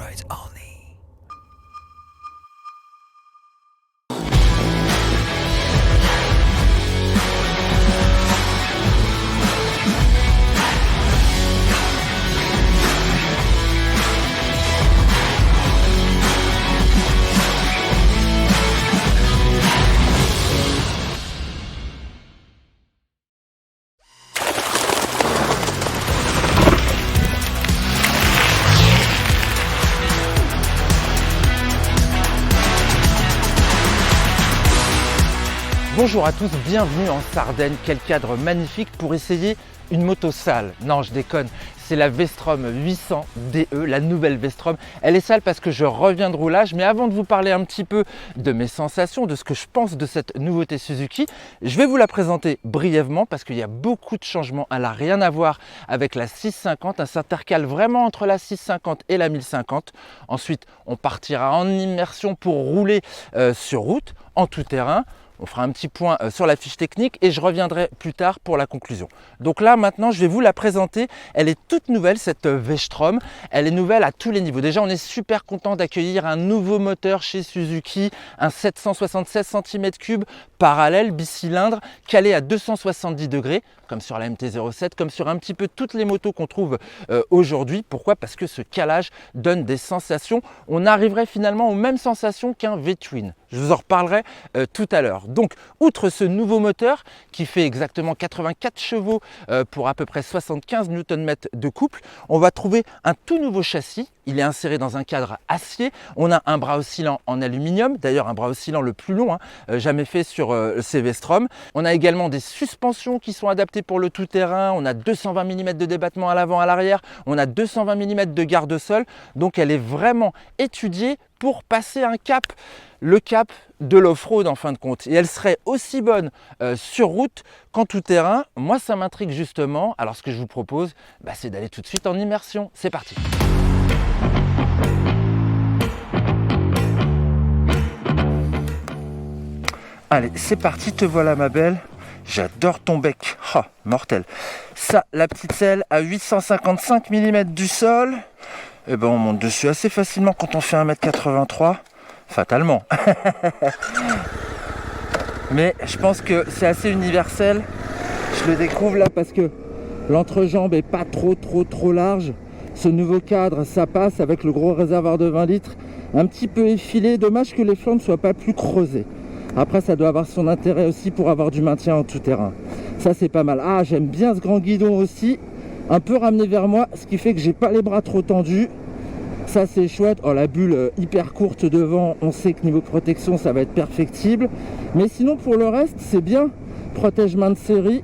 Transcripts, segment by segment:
rides only. Bonjour à tous, bienvenue en Sardaigne. Quel cadre magnifique pour essayer une moto sale. Non, je déconne, c'est la V-Strom 800 DE, la nouvelle V-Strom. Elle est sale parce que je reviens de roulage, mais avant de vous parler un petit peu de mes sensations, de ce que je pense de cette nouveauté Suzuki, je vais vous la présenter brièvement parce qu'il y a beaucoup de changements. Elle n'a rien à voir avec la 650, elle s'intercale vraiment entre la 650 et la 1050. Ensuite, on partira en immersion pour rouler sur route, en tout terrain. On fera un petit point sur la fiche technique et je reviendrai plus tard pour la conclusion. Donc là, maintenant, je vais vous la présenter. Elle est toute nouvelle, cette V-Strom. Elle est nouvelle à tous les niveaux. Déjà, on est super content d'accueillir un nouveau moteur chez Suzuki, un 776 cm3 parallèle, bicylindre, calé à 270 degrés, comme sur la MT-07, comme sur un petit peu toutes les motos qu'on trouve aujourd'hui. Pourquoi? Parce que ce calage donne des sensations. On arriverait finalement aux mêmes sensations qu'un V-Twin. Je vous en reparlerai tout à l'heure. Donc, outre ce nouveau moteur qui fait exactement 84 chevaux pour à peu près 75 Nm de couple, on va trouver un tout nouveau châssis. Il est inséré dans un cadre acier. On a un bras oscillant en aluminium, d'ailleurs un bras oscillant le plus long jamais fait sur ces V-Strom. On a également des suspensions qui sont adaptées pour le tout-terrain. On a 220 mm de débattement à l'avant, à l'arrière. On a 220 mm de garde-sol. Donc elle est vraiment étudiée pour passer un cap, le cap de l'off-road en fin de compte. Et elle serait aussi bonne sur route qu'en tout terrain. Moi, ça m'intrigue justement. Alors ce que je vous propose, c'est d'aller tout de suite en immersion. C'est parti. Allez, c'est parti, te voilà ma belle. J'adore ton bec. Ah, mortel. Ça, la petite selle à 855 mm du sol. Eh ben, on monte dessus assez facilement quand on fait 1m83. Fatalement. Mais je pense que c'est assez universel. Je le découvre là parce que l'entrejambe est pas trop large. Ce nouveau cadre, ça passe avec le gros réservoir de 20 litres. Un petit peu effilé. Dommage que les flancs ne soient pas plus creusés. Après, ça doit avoir son intérêt aussi pour avoir du maintien en tout terrain. Ça, c'est pas mal. Ah, j'aime bien ce grand guidon aussi. Un peu ramené vers moi, ce qui fait que j'ai pas les bras trop tendus. Ça, c'est chouette. Oh, la bulle hyper courte devant. On sait que niveau protection, ça va être perfectible. Mais sinon, pour le reste, c'est bien. Protège-main de série.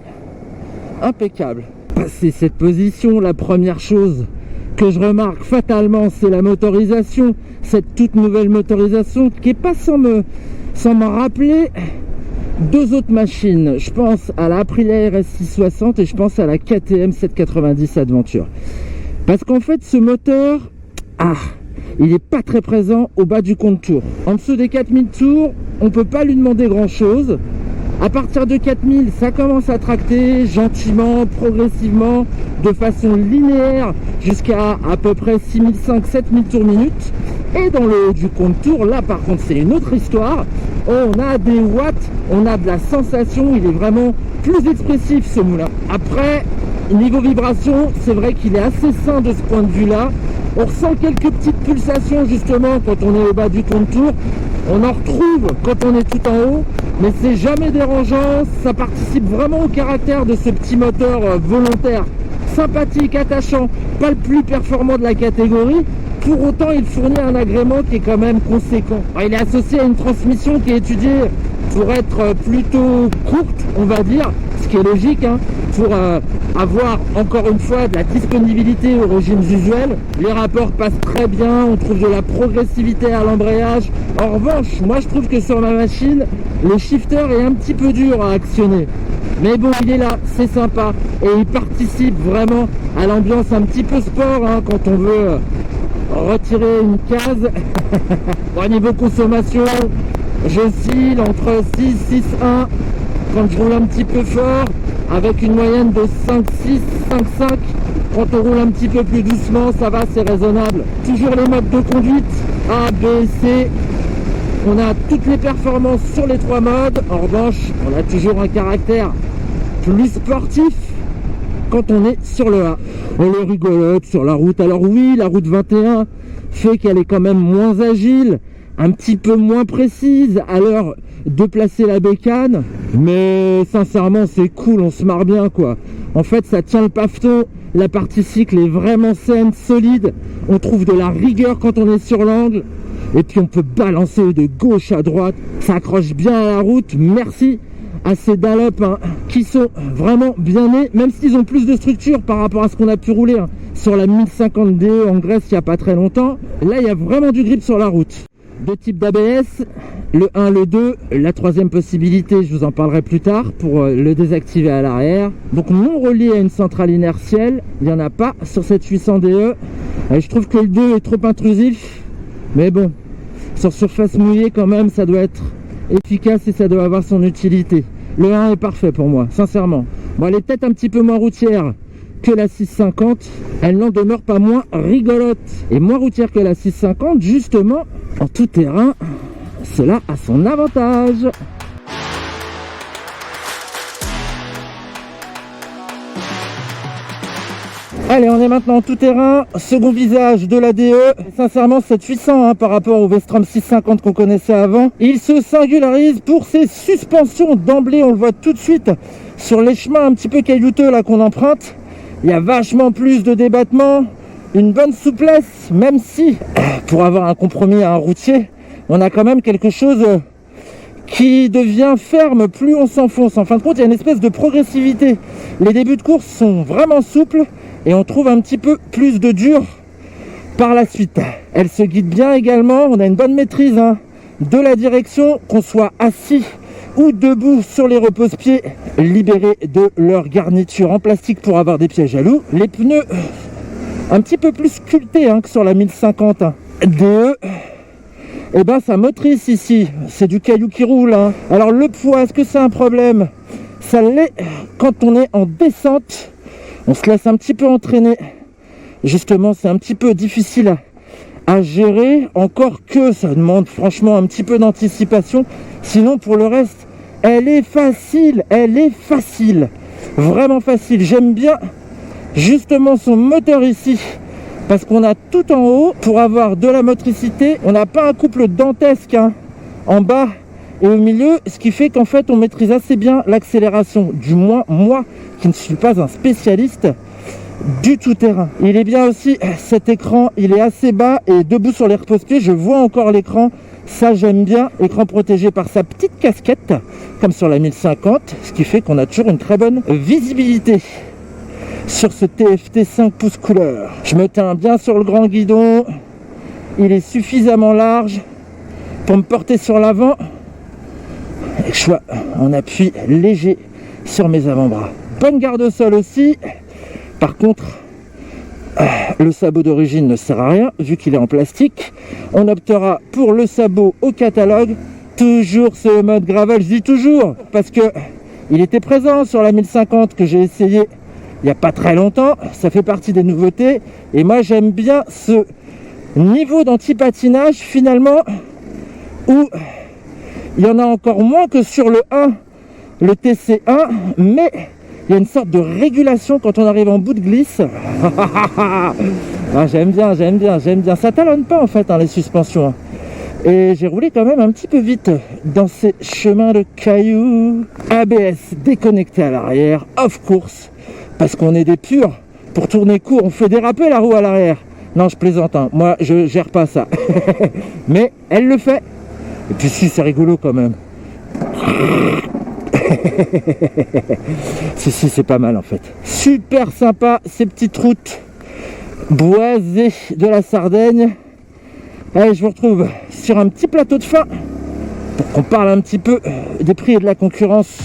Impeccable. C'est cette position, la première chose que je remarque fatalement, c'est la motorisation. Cette toute nouvelle motorisation qui est pas sans m'en rappeler deux autres machines. Je pense à la Aprilia RS660 et je pense à la KTM 790 Adventure. Parce qu'en fait, ce moteur, il n'est pas très présent au bas du compte tour. En dessous des 4000 tours, on ne peut pas lui demander grand chose. À partir de 4000, ça commence à tracter gentiment, progressivement, de façon linéaire, jusqu'à peu près 6500-7000 tours minute. Et dans le haut du compte tour, là par contre c'est une autre histoire. On a des watts, on a de la sensation, il est vraiment plus expressif ce moulin. Après, niveau vibration, c'est vrai qu'il est assez sain de ce point de vue là. On ressent quelques petites pulsations justement quand on est au bas du compte tour. On en retrouve quand on est tout en haut, mais c'est jamais dérangeant. Ça participe vraiment au caractère de ce petit moteur volontaire, sympathique, attachant, pas le plus performant de la catégorie. Pour autant, il fournit un agrément qui est quand même conséquent. Il est associé à une transmission qui est étudiée pour être plutôt courte, on va dire, ce qui est logique, pour avoir encore une fois de la disponibilité aux régimes usuels. Les rapports passent très bien, on trouve de la progressivité à l'embrayage. En revanche, moi je trouve que sur ma machine, le shifter est un petit peu dur à actionner. Mais bon, il est là, c'est sympa et il participe vraiment à l'ambiance un petit peu sport quand on veut retirer une case. Au niveau consommation, j'oscille entre 6,1 quand je roule un petit peu fort, avec une moyenne de 5,6, 5,5 Quand on roule un petit peu plus doucement, ça va, c'est raisonnable. Toujours les modes de conduite, A, B, C. On a toutes les performances sur les 3 modes. En revanche, on a toujours un caractère plus sportif quand on est sur le A. On est rigolote sur la route. Alors oui, la route 21 fait qu'elle est quand même moins agile, un petit peu moins précise à l'heure de placer la bécane, mais sincèrement c'est cool, on se marre bien quoi. En fait ça tient le paveton, la partie cycle est vraiment saine, solide, on trouve de la rigueur quand on est sur l'angle, et puis on peut balancer de gauche à droite, ça accroche bien à la route. Merci à ces Dunlop qui sont vraiment bien nés, même s'ils ont plus de structure par rapport à ce qu'on a pu rouler sur la 1050 DE en Grèce il n'y a pas très longtemps. Là il y a vraiment du grip sur la route. 2 types d'ABS, le 1, le 2, la 3e possibilité, je vous en parlerai plus tard pour le désactiver à l'arrière. Donc non relié à une centrale inertielle, il n'y en a pas sur cette 800 DE. Je trouve que le 2 est trop intrusif, mais bon, sur surface mouillée quand même, ça doit être efficace et ça doit avoir son utilité. Le 1 est parfait pour moi, sincèrement. Bon, elle est peut-être un petit peu moins routière que la 650, elle n'en demeure pas moins rigolote. Et moins routière que la 650, justement, en tout terrain, cela a son avantage. Allez, on est maintenant en tout terrain, second visage de la DE. Sincèrement, cette 800 par rapport au Vestrom 650 qu'on connaissait avant, il se singularise pour ses suspensions d'emblée. On le voit tout de suite sur les chemins un petit peu caillouteux là qu'on emprunte. Il y a vachement plus de débattement, une bonne souplesse, même si pour avoir un compromis à un routier, on a quand même quelque chose qui devient ferme plus on s'enfonce. En fin de compte, il y a une espèce de progressivité. Les débuts de course sont vraiment souples et on trouve un petit peu plus de dur par la suite. Elle se guide bien également, on a une bonne maîtrise de la direction, qu'on soit assis ou debout sur les repose-pieds, libérés de leur garniture en plastique pour avoir des pièges à loup. Les pneus un petit peu plus sculptés que sur la 1050 DE. Et ben ça motrice ici, c'est du caillou qui roule. Alors le poids, est-ce que c'est un problème? Ça l'est quand on est en descente, on se laisse un petit peu entraîner. Justement, c'est un petit peu difficile à gérer, encore que ça demande franchement un petit peu d'anticipation. Sinon pour le reste, elle est facile, vraiment facile. J'aime bien justement son moteur ici, parce qu'on a tout en haut pour avoir de la motricité. On n'a pas un couple dantesque en bas et au milieu, ce qui fait qu'en fait on maîtrise assez bien l'accélération, du moins moi qui ne suis pas un spécialiste du tout-terrain. Il est bien aussi, cet écran, il est assez bas et debout sur les repose-pieds, je vois encore l'écran, ça j'aime bien. Écran protégé par sa petite casquette, comme sur la 1050, ce qui fait qu'on a toujours une très bonne visibilité sur ce TFT 5 pouces couleur. Je me tiens bien sur le grand guidon, il est suffisamment large pour me porter sur l'avant et que je sois en appui léger sur mes avant-bras. Bonne garde au sol aussi. Par contre, le sabot d'origine ne sert à rien vu qu'il est en plastique. On optera pour le sabot au catalogue, toujours ce mode gravel. Je dis toujours parce que il était présent sur la 1050 que j'ai essayé il n'y a pas très longtemps. Ça fait partie des nouveautés et moi j'aime bien ce niveau d'anti-patinage finalement où il y en a encore moins que sur le 1, le TC1, mais il y a une sorte de régulation quand on arrive en bout de glisse. J'aime bien. Ça talonne pas en fait les suspensions. Et j'ai roulé quand même un petit peu vite dans ces chemins de cailloux. ABS déconnecté à l'arrière, off course, parce qu'on est des purs. Pour tourner court, on fait déraper la roue à l'arrière. Non, je plaisante, moi je gère pas ça. Mais elle le fait. Et puis si, c'est rigolo quand même. si, c'est pas mal en fait. Super sympa ces petites routes boisées de la Sardaigne. Allez, je vous retrouve sur un petit plateau de fin pour qu'on parle un petit peu des prix et de la concurrence.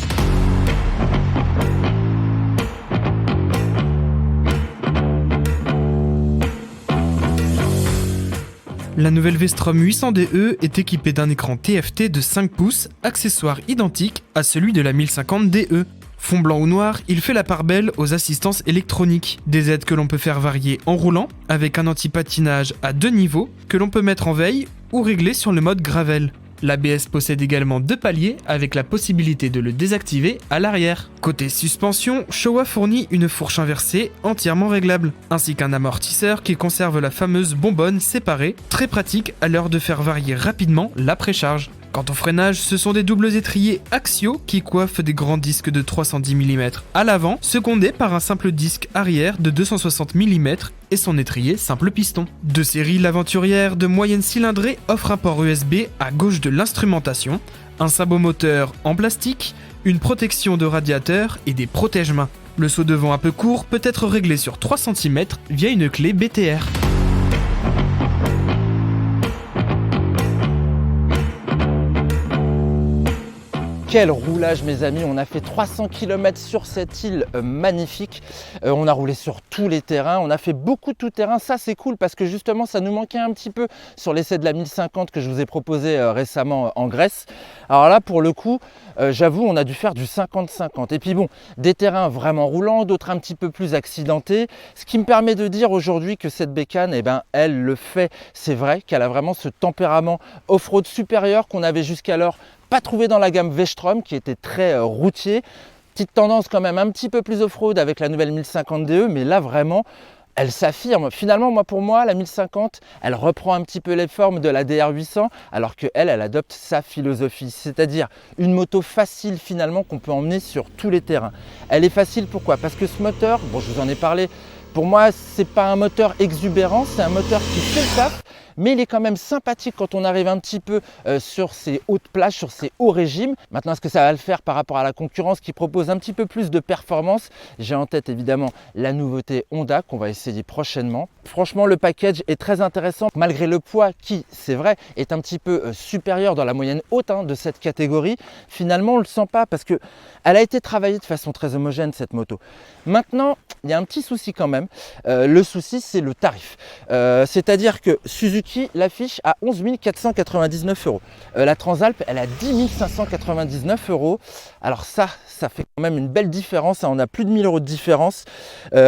La nouvelle Vestrom 800DE est équipée d'un écran TFT de 5 pouces, accessoire identique à celui de la 1050 DE. Fond blanc ou noir, il fait la part belle aux assistances électroniques, des aides que l'on peut faire varier en roulant, avec un anti-patinage à 2 niveaux, que l'on peut mettre en veille ou régler sur le mode gravel. L'ABS possède également 2 paliers avec la possibilité de le désactiver à l'arrière. Côté suspension, Showa fournit une fourche inversée entièrement réglable, ainsi qu'un amortisseur qui conserve la fameuse bonbonne séparée, très pratique à l'heure de faire varier rapidement la précharge. Quant au freinage, ce sont des doubles étriers axiaux qui coiffent des grands disques de 310 mm à l'avant, secondés par un simple disque arrière de 260 mm et son étrier simple piston. De série, l'aventurière de moyenne cylindrée offre un port USB à gauche de l'instrumentation, un sabot moteur en plastique, une protection de radiateur et des protège-mains. Le saut de vent un peu court peut être réglé sur 3 cm via une clé BTR. Quel roulage mes amis, on a fait 300 km sur cette île magnifique, on a roulé sur tous les terrains, on a fait beaucoup de tout-terrain, ça c'est cool parce que justement ça nous manquait un petit peu sur l'essai de la 1050 que je vous ai proposé récemment en Grèce. Alors là pour le coup, j'avoue on a dû faire du 50-50 et puis bon, des terrains vraiment roulants, d'autres un petit peu plus accidentés, ce qui me permet de dire aujourd'hui que cette bécane, eh ben, elle le fait, c'est vrai qu'elle a vraiment ce tempérament off-road supérieur qu'on avait jusqu'alors pas trouvé dans la gamme V-Strom qui était très routier. Petite tendance quand même un petit peu plus off-road avec la nouvelle 1050 DE, mais là vraiment elle s'affirme. Finalement, pour moi, la 1050, elle reprend un petit peu les formes de la DR800, alors qu'elle adopte sa philosophie, c'est-à-dire une moto facile finalement qu'on peut emmener sur tous les terrains. Elle est facile pourquoi? Parce que ce moteur, bon je vous en ai parlé, pour moi c'est pas un moteur exubérant, c'est un moteur qui fait le taf, mais il est quand même sympathique quand on arrive un petit peu sur ces hautes plages, sur ces hauts régimes. Maintenant, est-ce que ça va le faire par rapport à la concurrence qui propose un petit peu plus de performance? J'ai en tête évidemment la nouveauté Honda qu'on va essayer prochainement. Franchement, le package est très intéressant malgré le poids qui, c'est vrai, est un petit peu supérieur dans la moyenne haute de cette catégorie. Finalement, on ne le sent pas parce qu'elle a été travaillée de façon très homogène cette moto. Maintenant, il y a un petit souci quand même. Le souci, c'est le tarif. C'est-à-dire que Suzuki l'affiche à 11 499 €. La Transalp, elle a 10 599 €. Alors ça fait quand même une belle différence. On a plus de 1000 € de différence.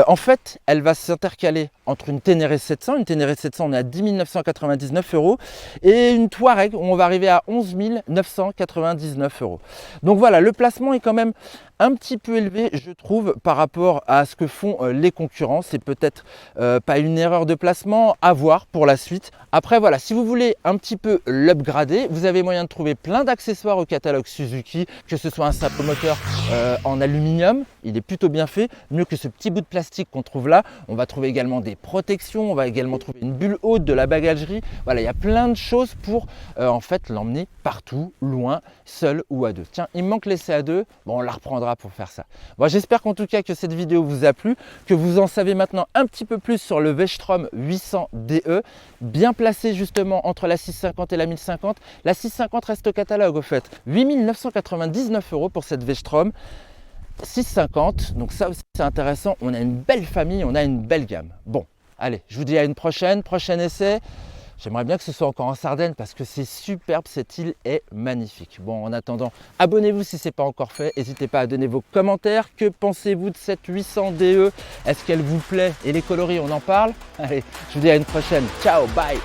En fait, elle va s'intercaler entre une Ténéré 700. Une Ténéré 700, on est à 10 999 € et une Touareg où on va arriver à 11 999 €. Donc voilà, le placement est quand même un petit peu élevé, je trouve, par rapport à ce que font les concurrents. C'est peut-être pas une erreur de placement, à voir pour la suite. Après voilà, si vous voulez un petit peu l'upgrader, vous avez moyen de trouver plein d'accessoires au catalogue Suzuki, que ce soit un sapot moteur en aluminium, il est plutôt bien fait, mieux que ce petit bout de plastique qu'on trouve là. On va trouver également des protections, on va également trouver une bulle haute, de la bagagerie. Voilà, il y a plein de choses pour en fait l'emmener partout, loin, seul ou à deux. Tiens, il me manque l'essai à deux, bon on la reprendra pour faire ça. Bon, j'espère qu'en tout cas que cette vidéo vous a plu, que vous en savez maintenant un petit peu plus sur le V-Strom 800 DE, bien placé justement entre la 650 et la 1050. La 650 reste au catalogue au fait, 8 999 € pour cette V-Strom 650, donc ça aussi c'est intéressant, on a une belle famille, on a une belle gamme. Bon, allez, je vous dis à une prochain essai. J'aimerais bien que ce soit encore en Sardaigne parce que c'est superbe, cette île est magnifique. Bon, en attendant, abonnez-vous si ce n'est pas encore fait. N'hésitez pas à donner vos commentaires. Que pensez-vous de cette 800 DE? Est-ce qu'elle vous plaît? Et les coloris, on en parle? Allez, je vous dis à une prochaine. Ciao, bye!